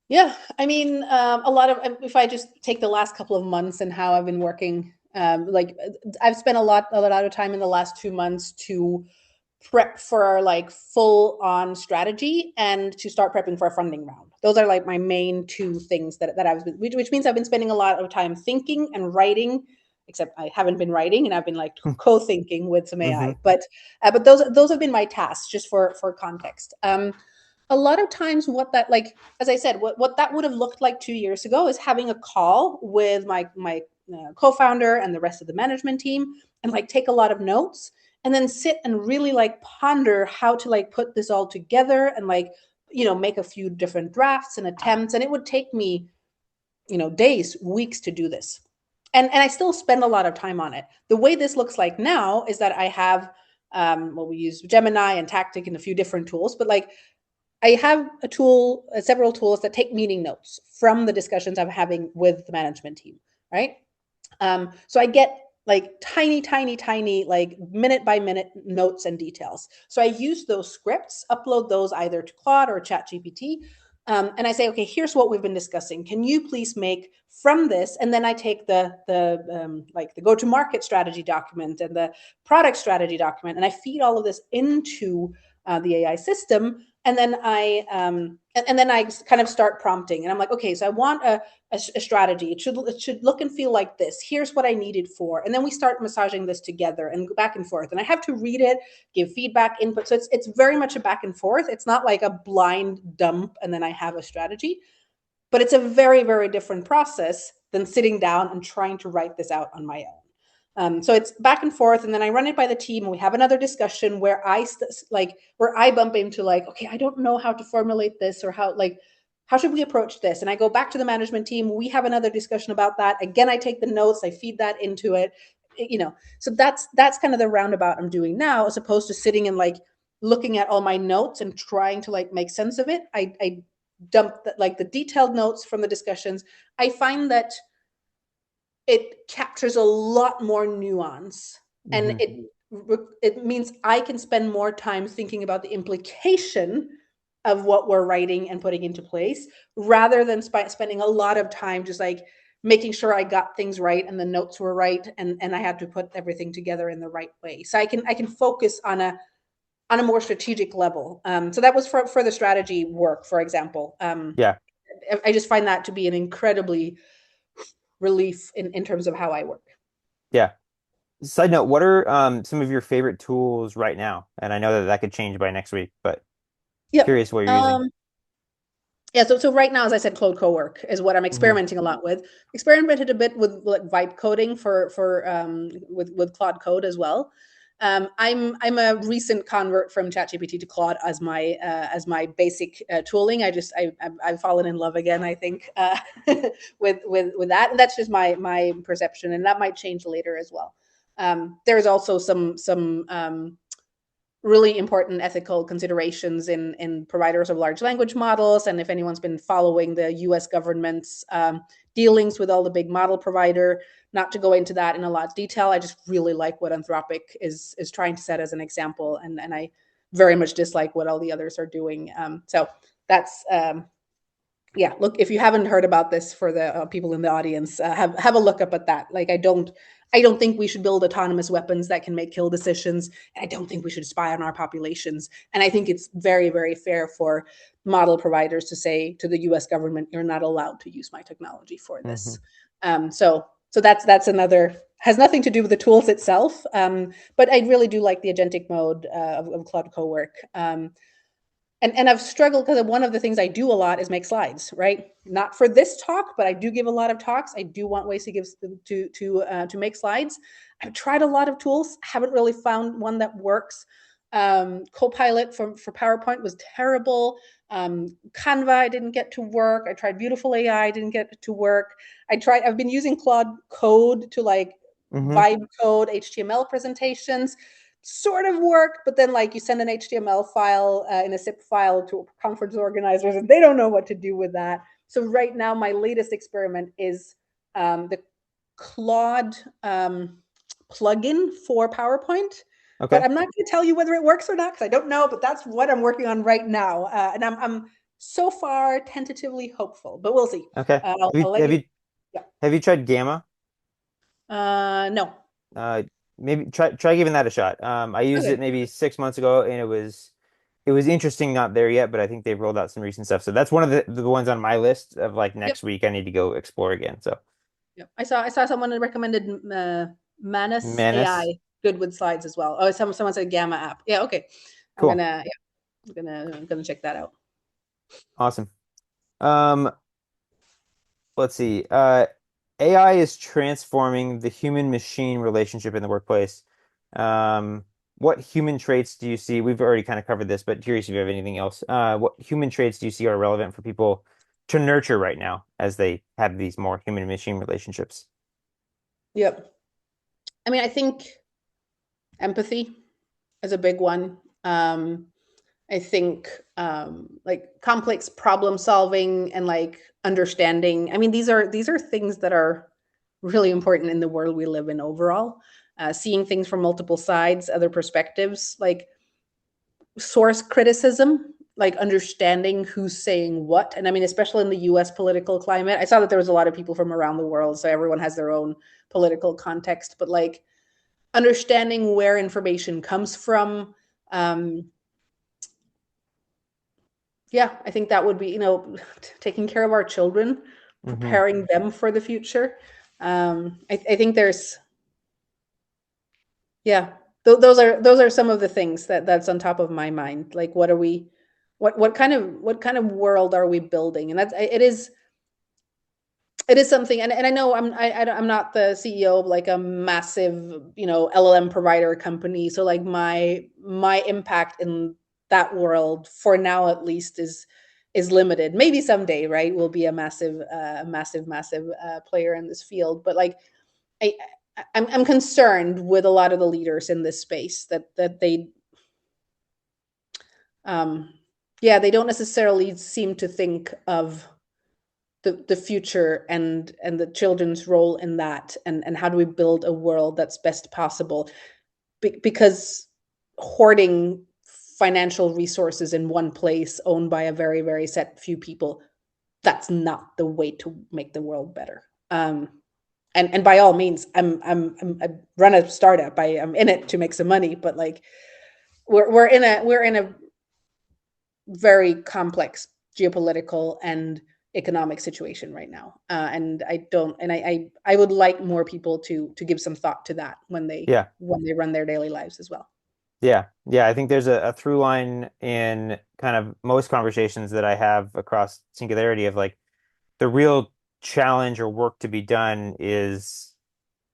Yeah, I mean, a lot of if I just take the last couple of months and how I've been working, like I've spent a lot of time in the last 2 months to prep for like full on strategy and to start prepping for a funding round. Those are like my main two things that I was, which means I've been spending a lot of time thinking and writing. Except I haven't been writing, and I've been like co-thinking with some Hmm. AI. But those have been my tasks, just for context. A lot of times what that like as I said what that would have looked like 2 years ago is having a call with my co-founder and the rest of the management team and like take a lot of notes and then sit and really like ponder how to like put this all together and like make a few different drafts and attempts, and it would take me days, weeks to do this. And I still spend a lot of time on it. The way this looks like now is that I have well, we use Gemini and Tactic and a few different tools, but like I have a tool, several tools that take meeting notes from the discussions I'm having with the management team, right? So I get like tiny, tiny, tiny, like minute by minute notes and details. So I use those scripts, upload those either to Claude or ChatGPT, and I say, okay, here's what we've been discussing. Can you please make from this? And then I take the like the go to market strategy document and the product strategy document, and I feed all of this into the AI system, and then I kind of start prompting, and I'm like, okay, so I want a strategy. It should look and feel like this. Here's what I need it for, and then we start massaging this together and go back and forth. And I have to read it, give feedback, input. So it's very much a back and forth. It's not like a blind dump and then I have a strategy, but it's a very very different process than sitting down and trying to write this out on my own. So it's back and forth, and then I run it by the team, and we have another discussion where where I bump into like, okay, I don't know how to formulate this or how should we approach this, and I go back to the management team. We have another discussion about that. Again, I take the notes, I feed that into it. So that's kind of the roundabout I'm doing now, as opposed to sitting and like looking at all my notes and trying to like make sense of it. I dump like the detailed notes from the discussions. I find that it captures a lot more nuance, and Hmm. it means I can spend more time thinking about the implication of what we're writing and putting into place, rather than spending a lot of time just like making sure I got things right and the notes were right, and I had to put everything together in the right way. So I can focus on a more strategic level. So that was for the strategy work, for example. Yeah, I just find that to be an incredibly relief in terms of how I work. yeah. Side note, what are some of your favorite tools right now? And I know that that could change by next week, but Yep. curious what you're using. Yeah. So right now, as I said, Claude Cowork is what I'm Hmm. experimenting a lot with. Experimented a bit with like vibe coding with Claude Code as well. I'm a recent convert from ChatGPT to Claude as my basic tooling. I've fallen in love again. I think with that, and that's just my perception, and that might change later as well. There's also some really important ethical considerations in providers of large language models. And if anyone's been following the US government's dealings with all the big model provider, not to go into that in a lot of detail, I just really like what Anthropic is trying to set as an example. And I very much dislike what all the others are doing. So that's, yeah, look, if you haven't heard about this, for the people in the audience, have a look up at that. Like, I don't think we should build autonomous weapons that can make kill decisions. I don't think we should spy on our populations. And I think it's very, very fair for model providers to say to the US government, you're not allowed to use my technology for this. So that's another, has nothing to do with the tools itself. But I really do like the agentic mode of Claude Cowork. And I've struggled because one of the things I do a lot is make slides, right? Not for this talk, but I do give a lot of talks. I do want ways to give to make slides. I've tried a lot of tools, haven't really found one that works. Copilot for PowerPoint was terrible. Canva, I didn't get to work. I tried Beautiful AI, didn't get to work. I've been using Claude Code to like vibe code HTML presentations. Sort of worked, but then like you send an HTML file in a zip file to conference organizers and they don't know what to do with that. So right now my latest experiment is the Claude plugin for PowerPoint. But Okay. I'm not going to tell you whether it works or not because I don't know, but that's what I'm working on right now. And I'm so far tentatively hopeful, but we'll see. Okay. I'll let you. Yeah. Have you tried Gamma? No. Uh, Maybe try giving that a shot. I used it Okay. maybe 6 months ago, and it was interesting. Not there yet, but I think they've rolled out some recent stuff. So that's one of the ones on my list of like Yep. next week I need to go explore again. So Yep. I saw someone that recommended Manus Manus, AI, good with slides as well. Oh, someone said Gamma app. Yeah, okay. I'm cool, gonna yeah, I'm gonna check that out. awesome. Um, let's see. AI is transforming the human-machine relationship in the workplace. Um, what human traits do you see? We've already kind of covered this, but curious if you have anything else. What human traits do you see are relevant for people to nurture right now as they have these more human-machine relationships? Yep. I mean, I think empathy is a big one. I think like complex problem solving and like understanding. I mean, these are things that are really important in the world we live in overall. Seeing things from multiple sides, other perspectives, like source criticism, like understanding who's saying what. And I mean, especially in the US political climate, I saw that there was a lot of people from around the world, so everyone has their own political context, but like understanding where information comes from. Um, yeah, I think that would be, taking care of our children, Hmm. preparing them for the future. I think there's, yeah, those are some of the things that's on top of my mind. Like, what are we, what kind of world are we building? And it is something. And I know I'm not the CEO of like a massive LLM provider company. So like my impact in that world for now at least is limited. Maybe someday, right, we'll be a massive player in this field. But like I I'm concerned with a lot of the leaders in this space that they um yeah, they don't necessarily seem to think of the future and the children's role in that, and how do we build a world that's best possible. Because hoarding financial resources in one place owned by a very, very set few people, that's not the way to make the world better. And by all means, I run a startup. I'm in it to make some money, but like we're in a very complex geopolitical and economic situation right now. And I don't, and I would like more people to give some thought to that when they Yeah. when they run their daily lives as well. Yeah. Yeah. I think there's a through line in kind of most conversations that I have across Singularity of like the real challenge or work to be done is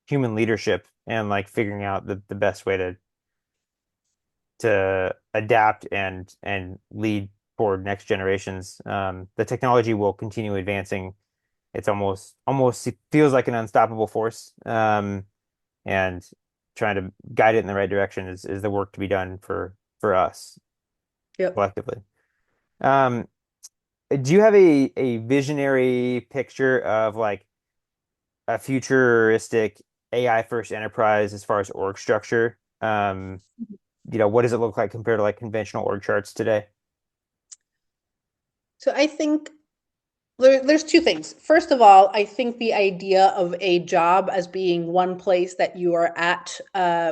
human leadership and like figuring out the best way to adapt and lead for next generations. The technology will continue advancing. It's almost it feels like an unstoppable force. And trying to guide it in the right direction is the work to be done for us Yep. collectively. Um, do you have a visionary picture of like a futuristic AI first enterprise as far as org structure? What does it look like compared to like conventional org charts today? So I think there's two things. First of all, I think the idea of a job as being one place that you are at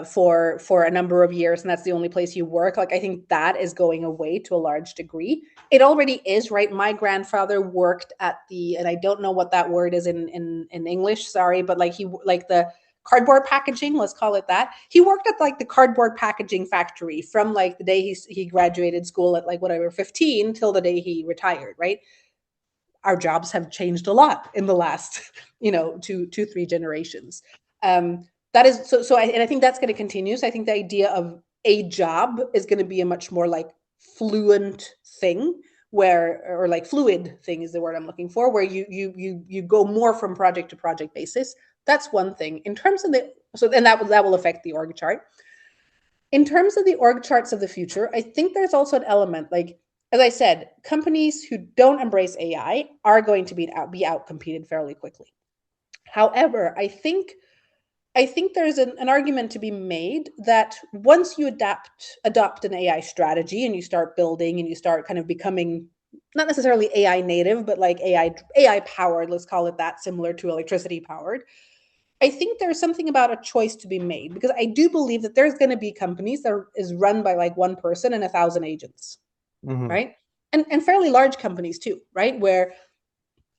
for a number of years, and that's the only place you work, like I think that is going away to a large degree. It already is, right? My grandfather worked at the, and I don't know what that word is in English, sorry, but like he like the cardboard packaging, let's call it that. He worked at like the cardboard packaging factory from like the day he graduated school at like whatever 15 till the day he retired, right? Our jobs have changed a lot in the last, two, 3 generations. That is and I think that's going to continue. So I think the idea of a job is going to be a much more like fluent thing or like fluid thing is the word I'm looking for, where you go more from project to project basis. That's one thing. In terms of and that will affect the org chart. In terms of the org charts of the future, I think there's also an element like, as I said, companies who don't embrace AI are going to be outcompeted fairly quickly. However, I think there's an argument to be made that once you adopt an AI strategy and you start building and you start kind of becoming not necessarily AI native, but like AI powered, let's call it that, similar to electricity powered. I think there's something about a choice to be made because I do believe that there's going to be companies that is run by like one person and 1,000 agents, Hmm. right? And fairly large companies too, right? Where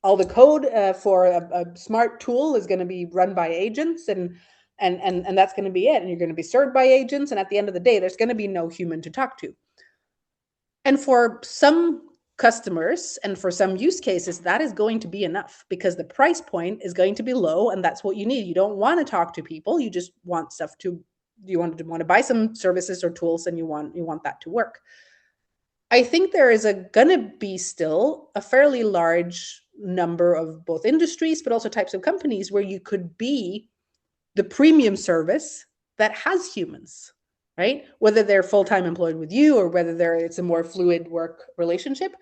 all the code for a smart tool is going to be run by agents and that's going to be it. And you're going to be served by agents. And at the end of the day, there's going to be no human to talk to. And for some customers and for some use cases, that is going to be enough because the price point is going to be low and that's what you need. You don't want to talk to people. You just want stuff to you want to buy some services or tools and you want that to work. I think there is gonna be still a fairly large number of both industries but also types of companies where you could be the premium service that has humans, right? Whether they're full-time employed with you or whether it's a more fluid work relationship.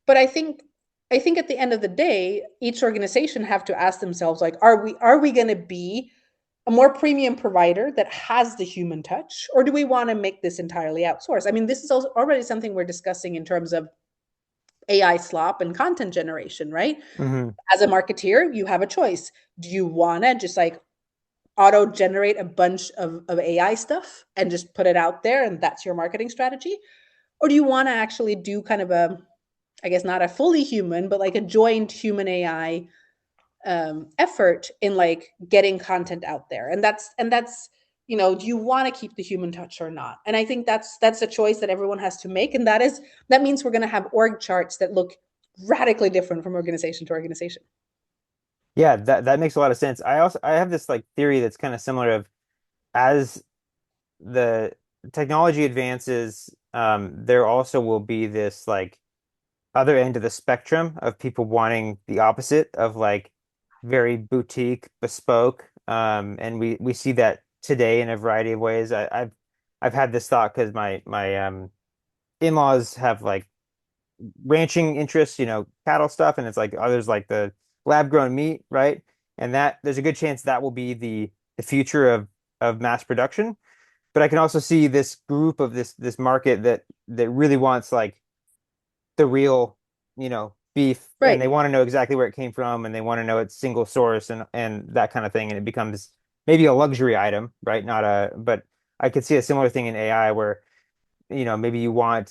But I think at the end of the day, each organization have to ask themselves like, are we going to be a more premium provider that has the human touch, or do we want to make this entirely outsourced? I mean, this is also already something we're discussing in terms of AI slop and content generation, right? Hmm. As a marketeer, you have a choice. Do you want to just like auto generate a bunch of AI stuff and just put it out there and that's your marketing strategy? Or do you want to actually do kind of I guess not a fully human, but like a joint human AI effort in like getting content out there? And that's do you want to keep the human touch or not? And I think that's a choice that everyone has to make. And that means we're going to have org charts that look radically different from organization to organization. Yeah, that makes a lot of sense. I have this like theory that's kind of similar of as the technology advances, there also will be this like other end of the spectrum of people wanting the opposite of like very boutique, bespoke. And we see that today in a variety of ways. I've had this thought because my in-laws have like ranching interests, cattle stuff, and it's like others like the lab grown meat, right? And that there's a good chance that will be the future of mass production. But I can also see this group of this market that really wants like the real, beef, and Right. they want to know exactly where it came from, and they want to know it's single source and that kind of thing, and it becomes maybe a luxury item, right? Not a, but I could see a similar thing in AI where, maybe you want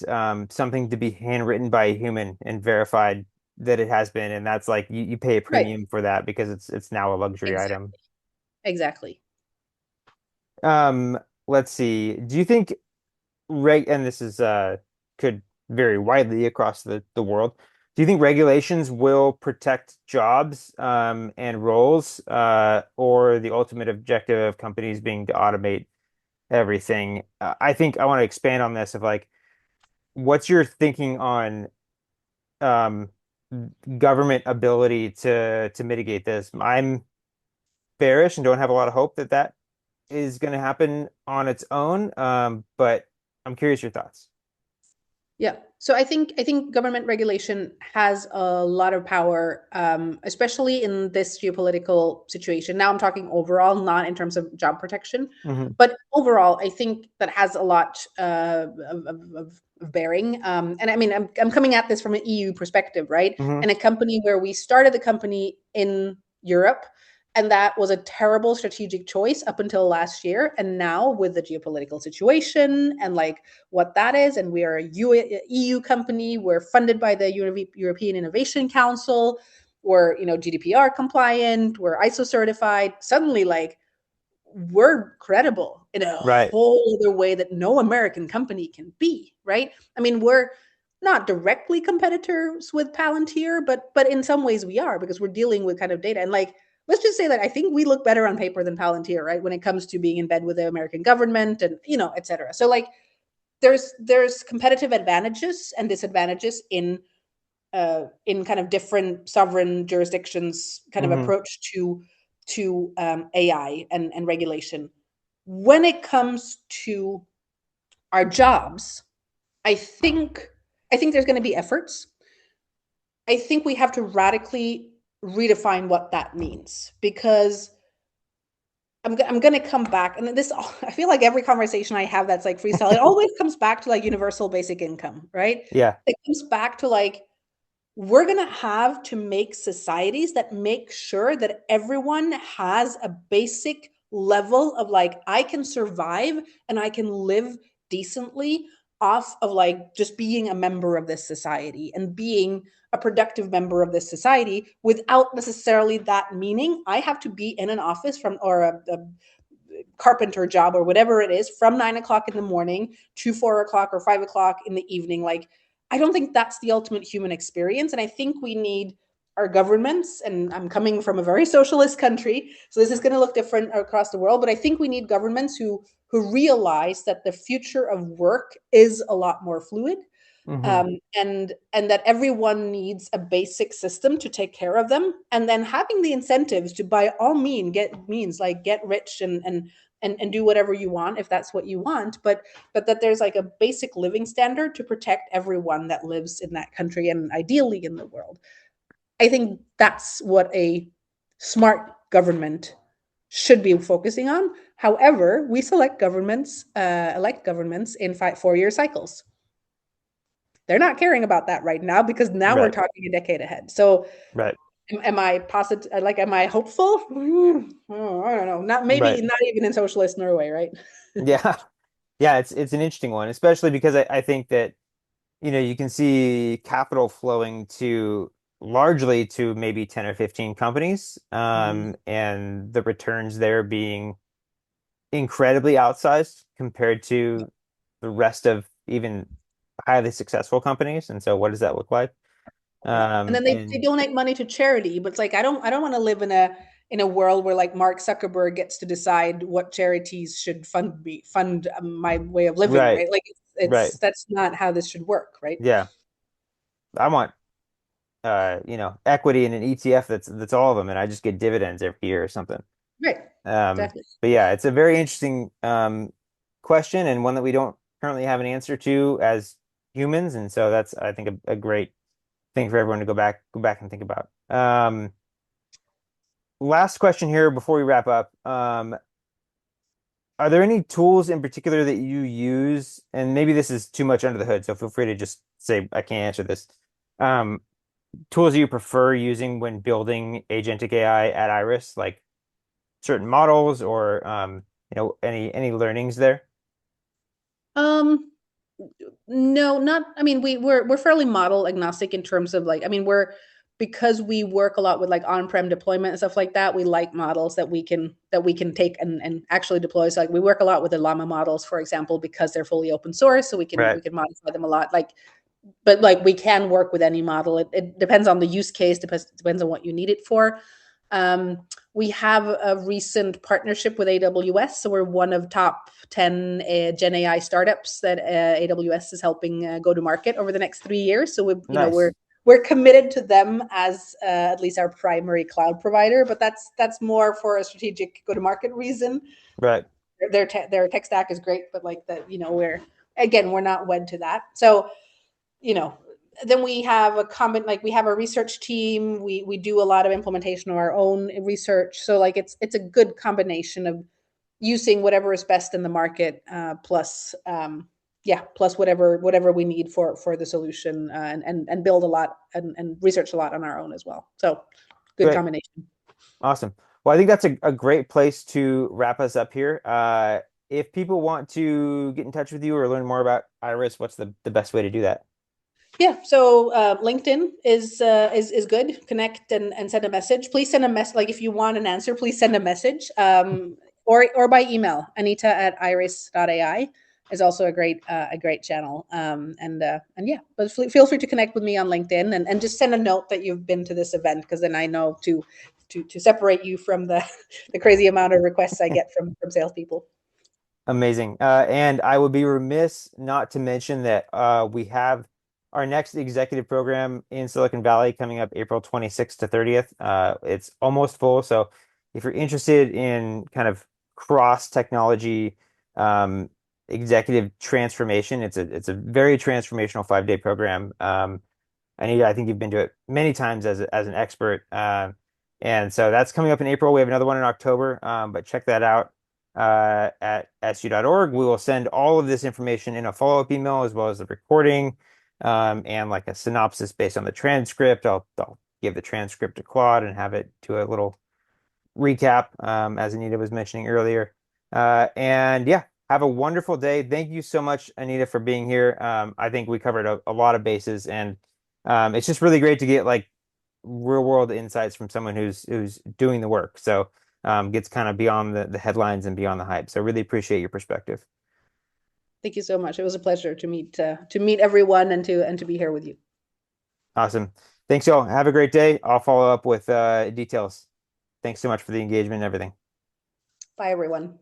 something to be handwritten by a human and verified that it has been, and that's like you pay a Right. premium for that because it's now a luxury item. Exactly. Exactly. Um, let's see. Do you think and this is could vary widely across the world. Do you think regulations will protect jobs and roles, or the ultimate objective of companies being to automate everything? I think I want to expand on this of like, what's your thinking on um, government ability to mitigate this? I'm bearish and don't have a lot of hope that is going to happen on its own. But I'm curious your thoughts. Yeah. So I think government regulation has a lot of power, especially in this geopolitical situation. Now I'm talking overall, not in terms of job protection, Hmm. but overall, I think that has a lot of bearing. And I mean, I'm coming at this from an EU perspective, right? Hmm. And a company where we started the company in Europe, and that was a terrible strategic choice up until last year. And now with the geopolitical situation and like what that is, and we are a EU company. We're funded by the European Innovation Council. We're GDPR compliant. We're ISO certified. Suddenly, like we're credible in a Right. whole other way that no American company can be. Right? I mean, we're not directly competitors with Palantir, but in some ways we are because we're dealing with kind of data and like let's just say that I think we look better on paper than Palantir, right? When it comes to being in bed with the American government and et cetera. So like there's competitive advantages and disadvantages in kind of different sovereign jurisdictions kind of Hmm. approach to AI and regulation. When it comes to our jobs, I think I think there's going to be efforts. I think we have to radically redefine what that means because I'm going to come back and this I feel like every conversation I have that's like freestyle it always comes back to like universal basic income, right? Yeah. It comes back to like we're going to have to make societies that make sure that everyone has a basic level of like I can survive and I can live decently off of like just being a member of this society and being a productive member of this society without necessarily that meaning I have to be in an office from or a carpenter job or whatever it is from 9 o'clock in the morning to 4 o'clock or 5 o'clock in the evening. Like, I don't think that's the ultimate human experience. And I think we need our governments, and I'm coming from a very socialist country, so this is going to look different across the world, but I think we need governments who realize that the future of work is a lot more fluid Hmm. and that everyone needs a basic system to take care of them, and then having the incentives to by all means like get rich and do whatever you want if that's what you want, but that there's like a basic living standard to protect everyone that lives in that country and ideally in the world. I think that's what a smart government should be focusing on. However, we elect governments in 4-year cycles. They're not caring about that right now because now we're Right. talking a decade ahead. So Right. am I positive? Like, am I hopeful? Oh, I don't know. Not maybe Right. not even in socialist Norway, right? Yeah. Yeah. It's an interesting one, especially because I think that you can see capital flowing to largely to maybe 10 or 15 companies, Mhm. and the returns there being incredibly outsized compared to the rest of even highly successful companies. And so what does that look like? Yeah. And then they And donate money to charity, but it's like I don't want to live in a world where like Mark Zuckerberg gets to decide what charities should fund my way of living, right, right? Like right. it's that's not how this should work, right? Yeah. I want equity in an ETF that's all of them and I just get dividends every year or something. Right. Um, Definitely. but yeah, it's a very interesting question and one that we don't currently have an answer to as humans, and so that's I think a great thing for everyone to go back and think about. Last question here before we wrap up. Are there any tools in particular that you use? And maybe this is too much under the hood, so feel free to just say I can't answer this. Um, Tools you prefer using when building agentic AI at Iris, like certain models or any learnings there? Um, no, not. I mean, we're fairly model agnostic in terms of like. I mean, we're because we work a lot with like on-prem deployment and stuff like that. We like models that we can take and actually deploy. So like we work a lot with the Llama models, for example, because they're fully open source, so we can Right. we can modify them a lot. Like, but like we can work with any model. It depends on the use case. Depends on what you need it for. Um, we have a recent partnership with AWS, so we're one of top 10 Gen AI startups that AWS is helping go to market over the next 3 years. So Nice. we're committed to them as at least our primary cloud provider, but that's more for a strategic go to market reason. Right. their tech stack is great, but like that, we're not wed to that. So, you know, then we have we have a research team. We do a lot of implementation of our own research. So like it's a good combination of using whatever is best in the market, plus plus whatever we need for the solution, and build a lot and research a lot on our own as well. So good Great. combination. Awesome. Well, I think that's a great place to wrap us up here. If people want to get in touch with you or learn more about Iris, what's the best way to do that? Yeah, so LinkedIn is good. Connect and send a message. Please send a message. Like if you want an answer, please send a message. Or by email. Anita at Iris.ai is also a great channel. And yeah, but feel free to connect with me on LinkedIn, and just send a note that you've been to this event, because then I know to separate you from the the crazy amount of requests I get from salespeople. Amazing. And I would be remiss not to mention that we have our next executive program in Silicon Valley coming up April 26th to 30th. It's almost full. So if you're interested in kind of cross technology executive transformation, it's a very transformational 5-day program. Anita, I think you've been to it many times as an expert. And so that's coming up in April. We have another one in October, but check that out at su.org. We will send all of this information in a follow-up email, as well as the recording, and like a synopsis based on the transcript. I'll give the transcript to Claude and have it to a little recap, as Anita was mentioning earlier. And yeah, have a wonderful day. Thank you so much, Anita, for being here. I think we covered a lot of bases, and it's just really great to get like real world insights from someone who's doing the work. So gets kind of beyond the headlines and beyond the hype. So really appreciate your perspective. Thank you so much. It was a pleasure to meet everyone and to be here with you. Awesome. Thanks, y'all. Have a great day. I'll follow up with details. Thanks so much for the engagement and everything. Bye, everyone.